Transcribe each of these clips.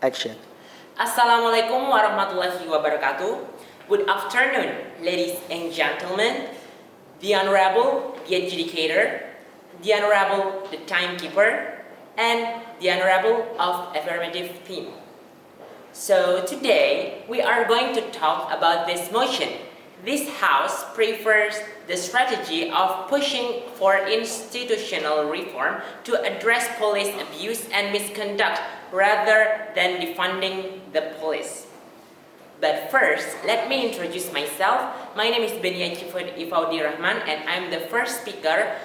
Action. Assalamualaikum warahmatullahi wabarakatuh. Good afternoon, ladies and gentlemen, the Honorable, the Adjudicator, the Honorable, the Timekeeper, and the Honorable of Affirmative Team. So today, we are going to talk about this motion. This House prefers the strategy of pushing for institutional reform to address police abuse and misconduct rather than defunding the police. But first, let me introduce myself. My name is Beny Rahman, and I'm the first speaker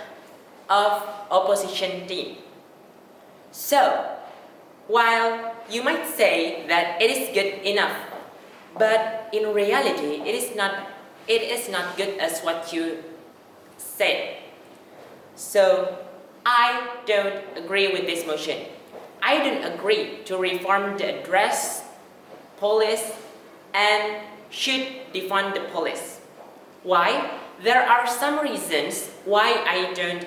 of opposition team. So, while you might say that it is good enough, but in reality, it is not good as what you said. So, I don't agree with this motion. I don't agree to reform the address police and should defund the police. Why? There are some reasons why I don't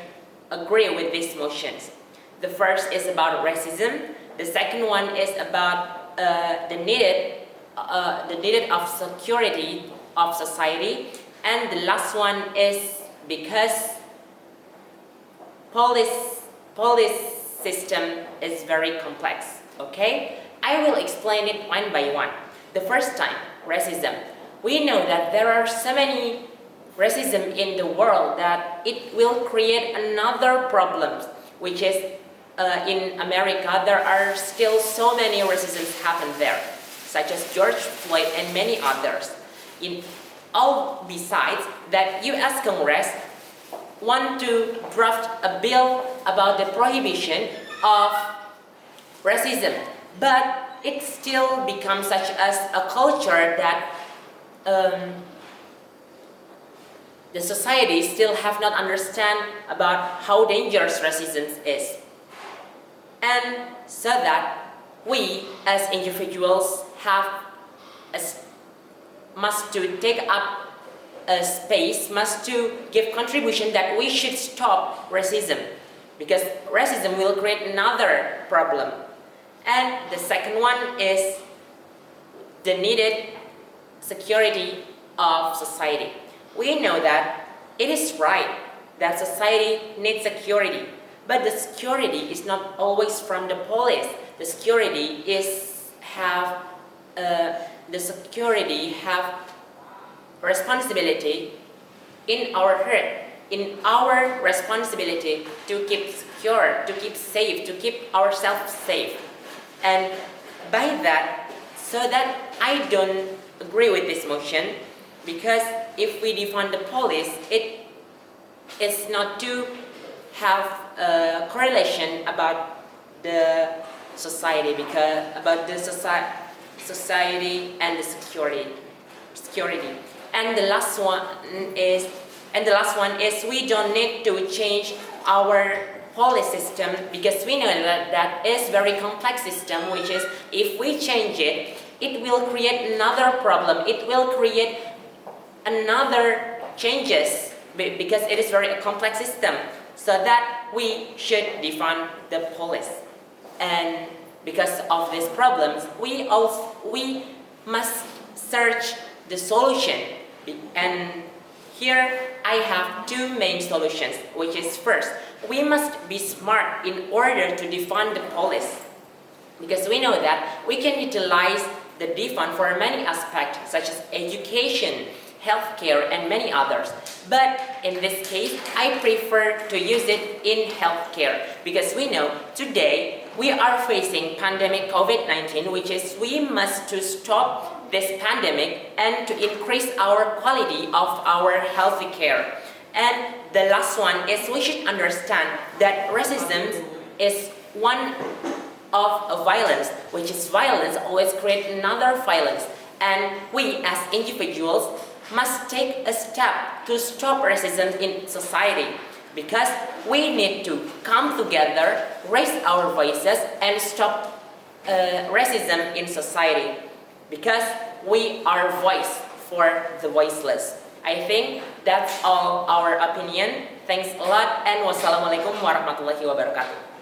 agree with these motions. The first is about racism. The second one is about the needed of security of society, and the last one is because police system is very complex. Okay, I will explain it one by one. The first time, racism. We know that there are so many racism in the world that it will create another problem, which is in America there are still so many racisms happen there, such as George Floyd and many others. In all besides that, U.S. Congress want to draft a bill about the prohibition of racism, but it still becomes such as a culture that the society still have not understand about how dangerous racism is. And so that we as individuals must to take up a space, must to give contribution that we should stop racism, because racism will create another problem. And the second one is the needed security of society. We know that it is right that society needs security, but the security is not always from the police. The security have responsibility in our heart, in our responsibility to keep secure, to keep safe, to keep ourselves safe. And by that, so that I don't agree with this motion, because if we defund the police, it is not to have a correlation about the society, because about the society and the security. And the last one is we don't need to change our police system, because we know that is very complex system, which is if we change it, it will create another problem. It will create another changes, because it is very complex system. So that we should defund the police. And because of these problems, we must search the solution. And here I have two main solutions, which is first, we must be smart in order to defund the police, because we know that we can utilize the defund for many aspects, such as education, healthcare, and many others. But in this case, I prefer to use it in healthcare, because we know today we are facing pandemic COVID-19, which is we must to stop this pandemic and to increase our quality of our healthcare. And the last one is we should understand that racism is one of a violence, which is violence always create another violence. And we as individuals must take a step to stop racism in society, because we need to come together, raise our voices, and stop racism in society, because we are voice for the voiceless. I think that's all our opinion. Thanks a lot, and wassalamualaikum warahmatullahi wabarakatuh.